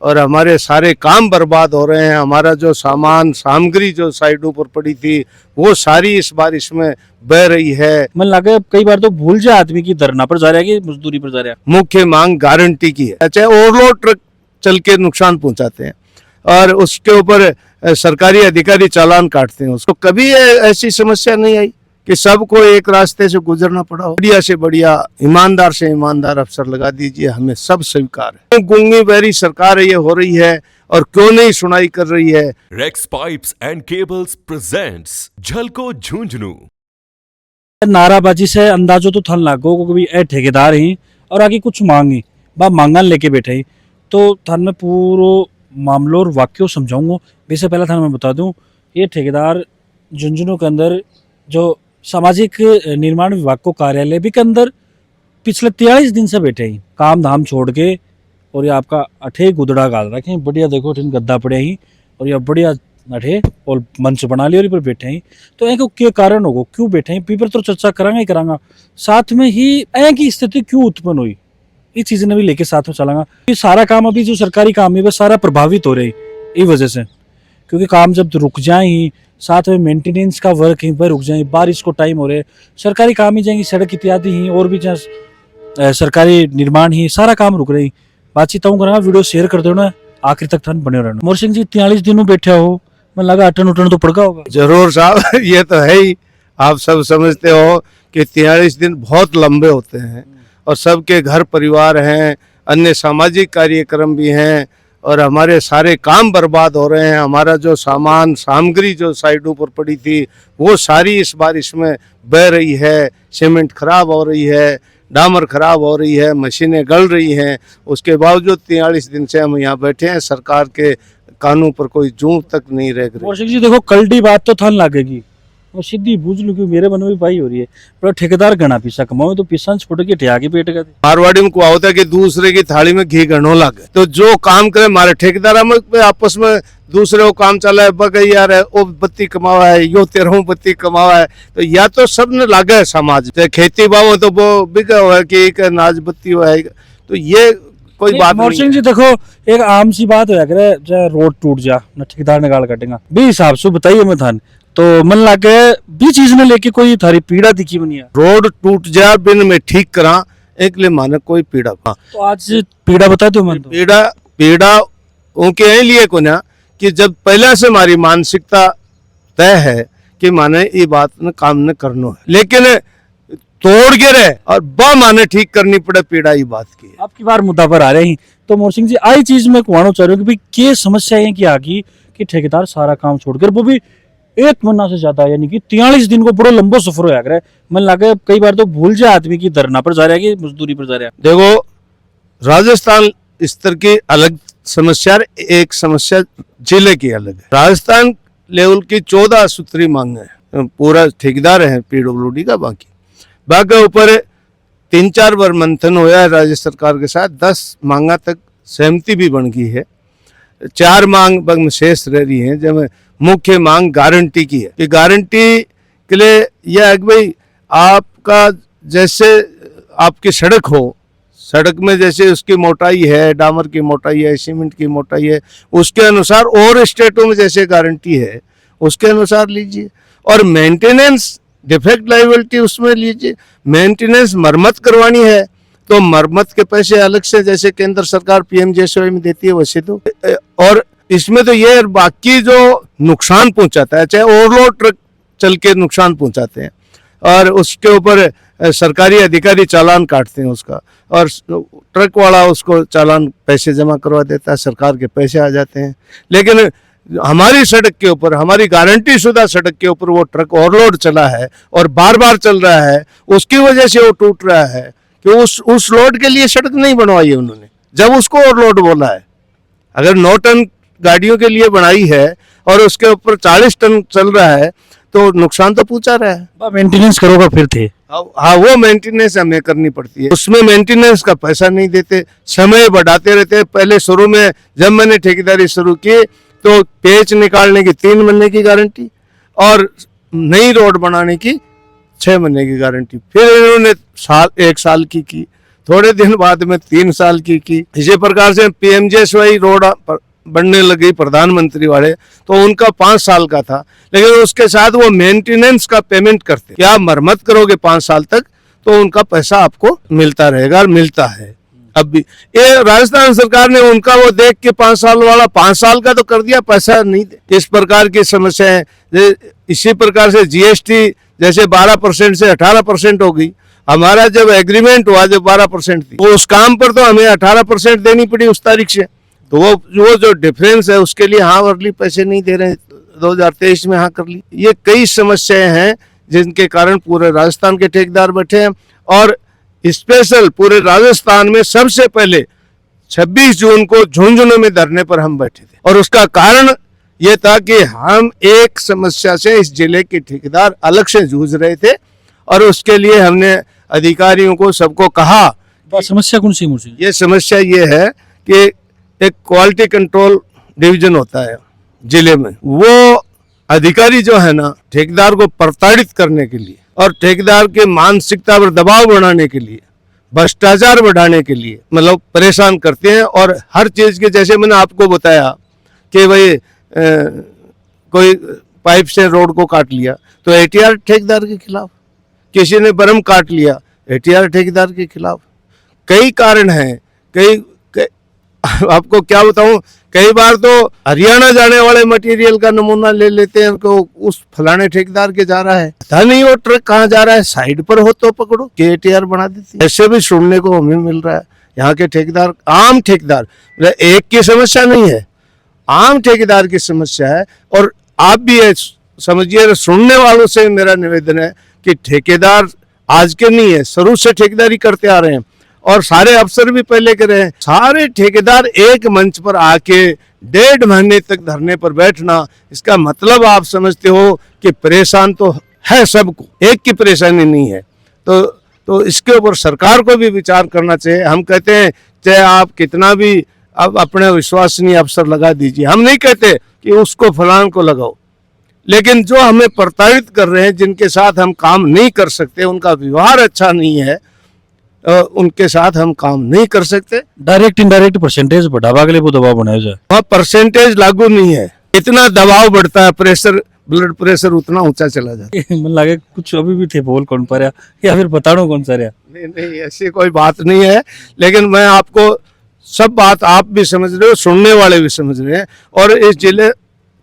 और हमारे सारे काम बर्बाद हो रहे हैं। हमारा जो सामान सामग्री जो साइडों पर पड़ी थी वो सारी इस बारिश में बह रही है। मन लगे कई बार तो भूल जाए आदमी की धरना पर जा रहा है कि मजदूरी पर जा रहा है। मुख्य मांग गारंटी की है। चाहे ओवरलोड ट्रक चल के नुकसान पहुंचाते हैं और उसके ऊपर सरकारी अधिकारी चालान काटते हैं, उसको कभी ऐसी समस्या नहीं आई कि सबको एक रास्ते से गुजरना पड़ा हो। बढ़िया से बढ़िया ईमानदार से ईमानदार अफसर लगा दीजिए, हमें सब स्वीकार है। गूंगी बहरी सरकार ये हो रही है और क्यों नहीं सुनाई कर रही है। Rex pipes and cables presents Jhalko Jhunjhunu. नाराबाजी से अंदाजो तो थन लागो को भी ए ठेकेदार ही और आगे कुछ मांगी बा मांगन लेके बैठे ही तो थान में पूरो मामलो और वाक्यों समझाऊंगा। वैसे पहला थान मैं बता दूं, ये ठेकेदार झुंझुनू के अंदर जो सामाजिक निर्माण विभाग को कार्यालय भी के अंदर पिछले 43 दिन से बैठे ही काम धाम छोड़ के, और ये आपका अठे गुदड़ा गाल रखे बढ़िया, देखो ठिन गद्दा पड़े ही और ये बढ़िया अठे और मंच बना लिया और पर बैठे ही। तो एक क्या कारण होगा, क्यों बैठे हैं पीपर तो चर्चा करांगा ही करांगा। साथ में ही ए की स्थिति क्यों उत्पन्न हुई ये चीजें ने भी लेके साथ में चलांगा। ये सारा काम अभी जो सरकारी काम है वह सारा प्रभावित हो रही इस वजह से, क्योंकि काम जब रुक जाए ही, साथ में मेंटेनेंस का वर्क ही पर रुक जाए, बारिश को टाइम हो रहे, सरकारी काम ही जाएंगी, सड़क इत्यादि ही और भी जहाँ सरकारी निर्माण ही सारा काम रुक रही। बातचीत करा, वीडियो शेयर कर दो ना, आखिर तक थान बने रहना। मोर सिंह जी 43 दिनों बैठे हो, मैं लगा अटन उठन तो पड़का होगा। जरूर साहब, ये तो है ही, आप सब समझते हो कि 43 दिन बहुत लंबे होते हैं और सबके घर परिवार हैं, अन्य सामाजिक कार्यक्रम भी हैं और हमारे सारे काम बर्बाद हो रहे हैं। हमारा जो सामान सामग्री जो साइडों पर पड़ी थी वो सारी इस बारिश में बह रही है। सीमेंट खराब हो रही है, डामर खराब हो रही है, मशीनें गल रही हैं। उसके बावजूद 43 दिन से हम यहाँ बैठे हैं, सरकार के कानून पर कोई जूं तक नहीं रह रही। मोर जी देखो कल्टी बात तो थान लागेगी, वो सीधी बूझ लू क्यों मेरे मन में भाई हो रही है, पर ठेकेदार गणा पीसा कमाओ तो पिसा छुट के ठिया के पेट का। मारवाड़ी में होता है कि दूसरे की थाली में घी गणो लगे, तो जो काम करे मारे ठेकेदार में आपस में दूसरे को काम चला है, बग यार है वो बत्ती कमावा है, यो तेरह बत्ती कमावा है, तो या तो सब ने लागे है समाज। खेती बाव तो वो बिका हुआ है कि एक नाज बत्ती हुआ है, तो ये कोई बात मोर सिंह जी देखो एक आम सी बात होया करे, चाहे रोड टूट जा ना ठेकेदार ने गाल काटेगा भी हिसाब से बताइए मैं थान, तो मन लागे भी चीज ने लेके कोई थारी पीड़ा दिखी बनिया। रोड टूट जा बिन में ठीक करा एक ले माने कोई पीड़ा। तो आज पीड़ा बता दो मन। पीड़ा उनके लिए को ना कि जब पहले से हमारी मानसिकता तय है कि माने ये बात ने काम ने करना है, लेकिन तोड़ के रहे और बा माने ठीक करनी पड़े, पीड़ा ये बात की। आपकी बार मुद्दा पर आ रहे हैं तो मोर सिंह जी आई चीज में कुआनो चाह रहे हो कि भाई क्या समस्या है कि आगी कि ठेकेदार सारा काम छोड़कर वो भी एक महीना से ज्यादा, यानी कि 43 दिन को बड़ो लंबो सफर होया करे। मन लगे कई बार तो भूल जाए आदमी की धरना पर जा रहा है कि मजदूरी पर जा रहा है। देखो राजस्थान स्तर की अलग समस्या, एक समस्या जिले की अलग है। राजस्थान लेवल की 14 सूत्री मांग है, पूरा ठेकेदार है पीडब्ल्यूडी का, बाकी ऊपर 3-4 बार मंथन होया है राज्य सरकार के साथ, 10 मांगा तक सहमति भी बन गई है, 4 मांग बंग शेष रह रही है। जब मुख्य मांग गारंटी की है कि गारंटी के लिए यह है कि भाई आपका जैसे आपकी सड़क हो, सड़क में जैसे उसकी मोटाई है, डामर की मोटाई है, सीमेंट की मोटाई है, उसके अनुसार, और स्टेटों में जैसे गारंटी है उसके अनुसार लीजिए। और मेंटेनेंस डिफेक्ट लायबिलिटी उसमें लीजिए। मेंटेनेंस मरम्मत करवानी है तो मरम्मत के पैसे अलग से जैसे केंद्र सरकार पीएमजेएसवाई में देती है वैसे दो। और इसमें तो ये बाकी जो नुकसान पहुंचाता है, चाहे ओवरलोड ट्रक चल के नुकसान पहुंचाते हैं और उसके ऊपर सरकारी अधिकारी चालान काटते हैं उसका, और ट्रक वाला उसको चालान पैसे जमा करवा देता है, सरकार के पैसे आ जाते हैं। लेकिन हमारी सड़क के ऊपर, हमारी गारंटी शुदा सड़क के ऊपर वो ट्रक ओवरलोड चला है और बार बार चल रहा है, उसकी वजह से वो टूट रहा है कि उस लोड के लिए सड़क नहीं बनवाई है उन्होंने, जब उसको ओवरलोड बोला है। अगर 9 टन गाड़ियों के लिए बनाई है और उसके ऊपर 40 टन चल रहा है तो नुकसान तो पूछा रहा है। मेंटेनेंस करोगा फिर थे। हाँ, वो मेंटेनेंस हमें करनी पड़ती है, उसमें मेंटेनेंस का पैसा नहीं देते, समय बढ़ाते रहते हैं। पहले शुरू में जब मैंने ठेकेदारी शुरू की तो पेच निकालने की 3 महीने की गारंटी और नई रोड बनाने की 6 महीने की गारंटी, फिर इन्होंने 1 साल की थोड़े दिन बाद में 3 साल की। इसी प्रकार से PMJSY रोड बनने लगी प्रधानमंत्री वाले, तो उनका 5 साल का था, लेकिन उसके साथ वो मेंटेनेंस का पेमेंट करते, क्या मरम्मत करोगे 5 साल तक तो उनका पैसा आपको मिलता रहेगा, और मिलता है अब भी। ये राजस्थान सरकार ने उनका वो देख के 5 साल वाला 5 साल का तो कर दिया, पैसा नहीं दे। इस प्रकार की समस्या है। इसी प्रकार से GST जैसे 12% से 18% हो गई। हमारा जब एग्रीमेंट हुआ जब 12% थी, तो उस काम पर तो हमें 18% देनी पड़ी उस तारीख से, तो वो जो डिफरेंस है उसके लिए हाँ अर्ली पैसे नहीं दे रहे, 2023 में हाँ कर ली। ये कई समस्याएं हैं जिनके कारण पूरे राजस्थान के ठेकेदार बैठे हैं, और स्पेशल पूरे राजस्थान में सबसे पहले 26 जून को झुंझुनू में धरने पर हम बैठे थे, और उसका कारण ये था कि हम एक समस्या से इस जिले के ठेकेदार अलग से जूझ रहे थे, और उसके लिए हमने अधिकारियों को सबको कहा। समस्या कौन सी मुझे? ये समस्या ये है कि एक क्वालिटी कंट्रोल डिवीजन होता है जिले में, वो अधिकारी जो है ना ठेकेदार को प्रताड़ित करने के लिए और ठेकेदार के मानसिकता पर दबाव बढ़ाने के लिए, भ्रष्टाचार बढ़ाने के लिए मतलब परेशान करते हैं। और हर चीज के, जैसे मैंने आपको बताया कि भाई कोई पाइप से रोड को काट लिया तो ATR ठेकेदार के खिलाफ, किसी ने बरम काट लिया ATR ठेकेदार के खिलाफ। कई कारण हैं, कई आपको क्या बताऊं, कई बार तो हरियाणा जाने वाले मटेरियल का नमूना ले लेते हैं को उस फलाने ठेकेदार के जा रहा है, पता नहीं वो ट्रक कहाँ जा रहा है, साइड पर हो तो पकड़ो के ATR बना देती है। ऐसे भी सुनने को हमें मिल रहा है। यहाँ के ठेकेदार, आम ठेकेदार, एक की समस्या नहीं है, आम ठेकेदार की समस्या है। और आप भी समझिए, सुनने वालों से मेरा निवेदन है कि ठेकेदार आज के नहीं है, शुरू से ठेकेदारी करते आ रहे हैं, और सारे अफसर भी पहले के रहे हैं। सारे ठेकेदार एक मंच पर आके 1.5 महीने तक धरने पर बैठना, इसका मतलब आप समझते हो कि परेशान तो है सबको, एक की परेशानी नहीं है। तो इसके ऊपर सरकार को भी विचार करना चाहिए। हम कहते हैं चाहे आप कितना भी अब अपने विश्वसनीय अफसर लगा दीजिए, हम नहीं कहते कि उसको फलान को लगाओ, लेकिन जो हमें प्रताड़ित कर रहे हैं, जिनके साथ हम काम नहीं कर सकते, उनका व्यवहार अच्छा नहीं है, उनके साथ हम काम नहीं कर सकते। डायरेक्ट इनडायरेक्ट परसेंटेज बढ़ावा के लिए वो दबाव बनाया जाए, वहाँ परसेंटेज लागू नहीं है, इतना दबाव बढ़ता है, प्रेशर, ब्लड प्रेशर उतना ऊंचा चला जाता है। मन लगे कुछ अभी भी थे बोल कौन पा रहा या फिर बतानो कौन सा रहा? नहीं ऐसी कोई बात नहीं है, लेकिन मैं आपको सब बात आप भी समझ रहे हो, सुनने वाले भी समझ रहे हैं, और इस जिले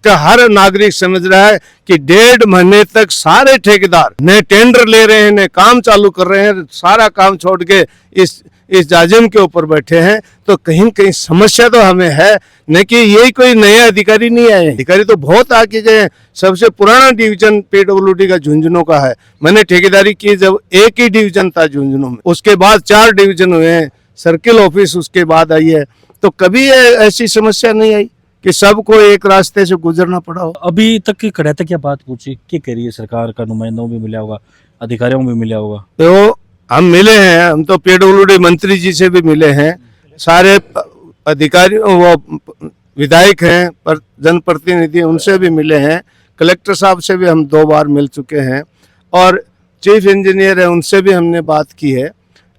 का हर नागरिक समझ रहा है कि 1.5 महीने तक सारे ठेकेदार ने टेंडर ले रहे हैं, ने काम चालू कर रहे हैं, सारा काम छोड़ के इस जाजिम के ऊपर बैठे हैं। तो कहीं न कहीं समस्या तो हमें है, न कि यही कोई नए अधिकारी नहीं आए, अधिकारी तो बहुत आगे गए। सबसे पुराना डिवीजन PWD का झुंझुनू का है। मैंने ठेकेदारी की जब एक ही डिवीजन था झुंझुनू में, उसके बाद 4 डिवीजन हुए हैं, सर्किल ऑफिस उसके बाद आई है। तो कभी ऐसी समस्या नहीं आई कि सबको एक रास्ते से गुजरना पड़ा हो। अभी तक की कड़ा तक क्या बात पूछी, क्या कह रही है सरकार का? नुमाइंदों भी मिला होगा, अधिकारियों भी मिला होगा। तो हम मिले हैं, हम तो PWD मंत्री जी से भी मिले हैं, सारे अधिकारी, वो विधायक हैं, पर जनप्रतिनिधि, उनसे भी मिले हैं, कलेक्टर साहब से भी हम 2 बार मिल चुके हैं, और चीफ इंजीनियर है उनसे भी हमने बात की है।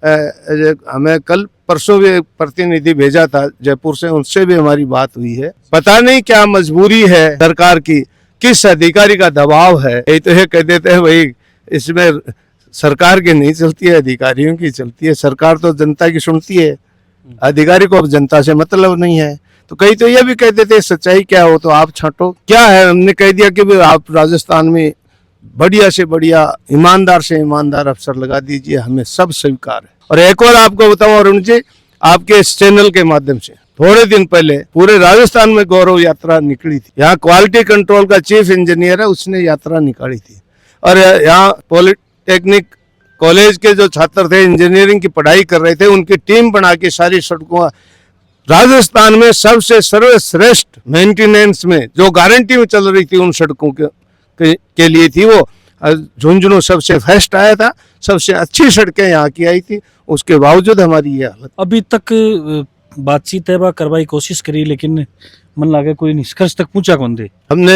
हमें कल परसों भी एक प्रतिनिधि भेजा था जयपुर से, उनसे भी हमारी बात हुई है। पता नहीं क्या मजबूरी है सरकार की, किस अधिकारी का दबाव है। यही तो ये कह देते हैं भाई इसमें सरकार की नहीं चलती है, अधिकारियों की चलती है। सरकार तो जनता की सुनती है, अधिकारी को अब जनता से मतलब नहीं है। तो कई तो ये भी कह देते हैं सच्चाई क्या हो तो आप छांटो। क्या है, हमने कह दिया कि भाई आप राजस्थान में बढ़िया से बढ़िया, ईमानदार से ईमानदार अफसर लगा दीजिए, हमें सब स्वीकार है। और एक और आपको बताऊं अरुण जी, आपके इस चैनल के माध्यम से थोड़े दिन पहले पूरे राजस्थान में गौरव यात्रा निकली थी। यहाँ क्वालिटी कंट्रोल का चीफ इंजीनियर है, उसने यात्रा निकाली थी। और यहाँ पॉलिटेक्निक कॉलेज के जो छात्र थे, इंजीनियरिंग की पढ़ाई कर रहे थे, उनकी टीम बना के सारी सड़कों, राजस्थान में सबसे सर्वश्रेष्ठ मेंटेनेंस में जो गारंटी में चल रही थी उन सड़कों के लिए थी, वो झुंझुनू सबसे फर्स्ट आया था, सबसे अच्छी सड़कें यहाँ की आई थी। उसके बावजूद हमारी ये हालत। अभी तक बातचीत करवाई कोशिश करी, लेकिन मन लगे कोई निष्कर्ष तक पूछा कौन थे। हमने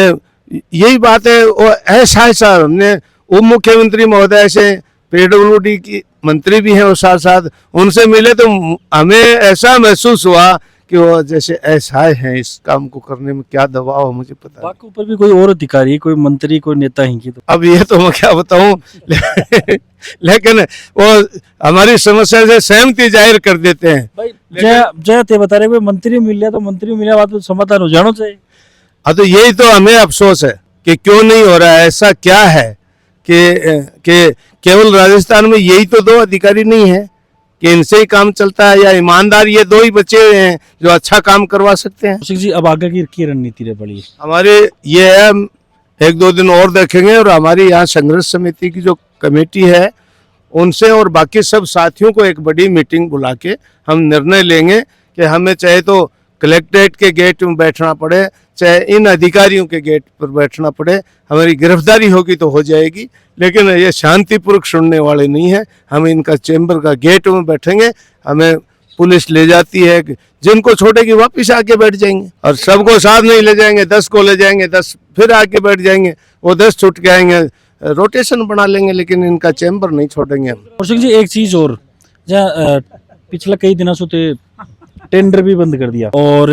यही बात है, वो ऐसा हमने उप मुख्यमंत्री महोदय से, PWD की मंत्री भी हैं और साथ साथ उनसे मिले तो हमें ऐसा महसूस हुआ कि वो जैसे असहाय हैं इस काम को करने में। क्या दबाव है मुझे पता नहीं। बाकी ऊपर भी कोई और अधिकारी, कोई मंत्री, कोई नेता ही की तो अब ये तो मैं क्या बताऊं लेकिन वो हमारी समस्या से सहमति जाहिर कर देते हैं। भाई जय जय ते बता रहे कोई मंत्री मिल गया तो मंत्री मिला बात तो समाधान हो जाना चाहिए। हाँ, तो यही तो हमें अफसोस है कि क्यों नहीं हो रहा है। ऐसा क्या है कि केवल राजस्थान में यही तो 2 अधिकारी नहीं है कि इनसे ही काम चलता है, या ईमानदार ये 2 ही बचे हुए हैं जो अच्छा काम करवा सकते हैं। कौशिक जी अब आगे की रणनीति रह पड़ी? हमारे ये है, 1-2 दिन और देखेंगे और हमारी यहाँ संघर्ष समिति की जो कमेटी है उनसे और बाकी सब साथियों को एक बड़ी मीटिंग बुला के हम निर्णय लेंगे कि हमें चाहे तो कलेक्ट्रेट के गेट में बैठना पड़े, चाहे इन अधिकारियों के गेट पर बैठना पड़े, हमारी गिरफ्तारी होगी तो हो जाएगी, लेकिन ये शांतिपूर्वक सुनने वाले नहीं है। हम इनका चैम्बर का गेट में बैठेंगे, हमें पुलिस ले जाती है, जिनको छोड़ेगी वापिस आके बैठ जाएंगे और सबको साथ नहीं ले जाएंगे, 10 को ले जाएंगे, 10 फिर आके बैठ जाएंगे, वो 10 छूट के आएंगे, रोटेशन बना लेंगे, लेकिन इनका चैम्बर नहीं छोड़ेंगे हम। कौशिक जी एक चीज और, जहाँ पिछले कई दिनों से ते टेंडर भी बंद कर दिया और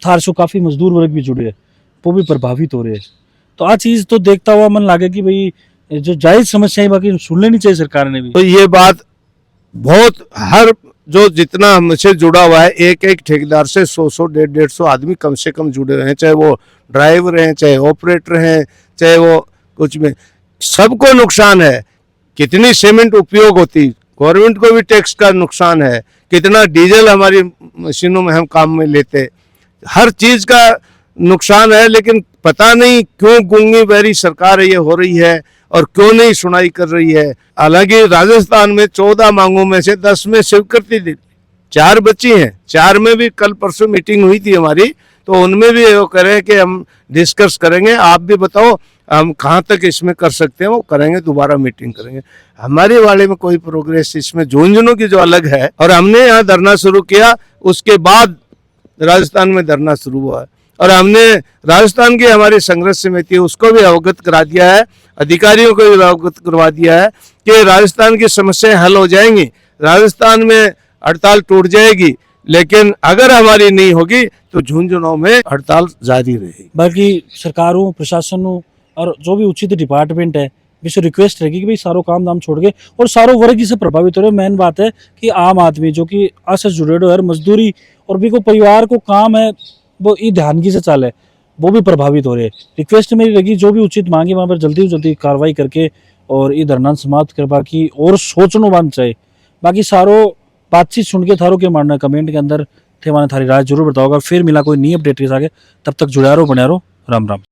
थार से काफी मजदूर वर्ग भी जुड़े हैं, वो भी प्रभावित हो रहे हैं। तो आ चीज तो देखता हुआ मन लागे कि भाई जो जायज समस्याएं बाकी सुन लेनी चाहिए सरकार ने भी। तो ये बात बहुत, हर जो जितना हमसे जुड़ा हुआ है, एक ठेकेदार से 100 150 आदमी कम से कम जुड़े हुए हैं, चाहे वो ड्राइवर हैं, चाहे ऑपरेटर हैं, चाहे वो कुछ में, सबको नुकसान है। कितनी सीमेंट उपयोग होती, गवर्नमेंट को भी टैक्स का नुकसान है, कितना डीजल हमारी मशीनों में हम काम में लेते, हर चीज का नुकसान है। लेकिन पता नहीं क्यों गूंगी बहरी सरकार ये हो रही है और क्यों नहीं सुनाई कर रही है। हालांकि राजस्थान में 14 मांगों में से 10 में स्वीकृति दी, 4 बची हैं, 4 में भी कल परसों मीटिंग हुई थी हमारी, तो उनमें भी वो कह रहे हैं कि हम डिस्कस करेंगे, आप भी बताओ हम कहाँ तक इसमें कर सकते हैं, वो करेंगे, दोबारा मीटिंग करेंगे। हमारे वाले में कोई प्रोग्रेस इसमें झुंझुनू की जो अलग है, और हमने यहाँ धरना शुरू किया, उसके बाद राजस्थान में धरना शुरू हुआ है और हमने राजस्थान की हमारी संघर्ष समिति उसको भी अवगत करा दिया है, अधिकारियों को भी अवगत करवा दिया है कि राजस्थान की समस्याएं हल हो जाएंगी, राजस्थान में हड़ताल टूट जाएगी, लेकिन अगर हमारी नहीं होगी तो झुंझुनू में हड़ताल जारी रहेगी। बाकी सरकारों, प्रशासनों और जो भी उचित डिपार्टमेंट है विशेष रिक्वेस्ट रहेगी कि भाई सारो काम दाम छोड़ के और सारो वर्ग इससे प्रभावित हो रहे। मेन बात है कि आम आदमी जो कि आस जुड़े हो, मजदूरी और भी को परिवार को काम है वो ई ध्यानगी से चाले, वो भी प्रभावित हो रहे हैं। रिक्वेस्ट मेरी लगी जो भी उचित मांगे वहाँ पर जल्दी से जल्दी कार्रवाई करके और ये धरना समाप्त करवा की और सोचनो बन चाहिए। बाकी सारो बातचीत सुन के थारो के मानना कमेंट के अंदर थे, माने थारी राय जरूर बताओगा। फिर मिला कोई नई अपडेट के आगे, तब तक जुड़ा रहो, बने रहो। राम राम।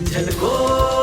झलको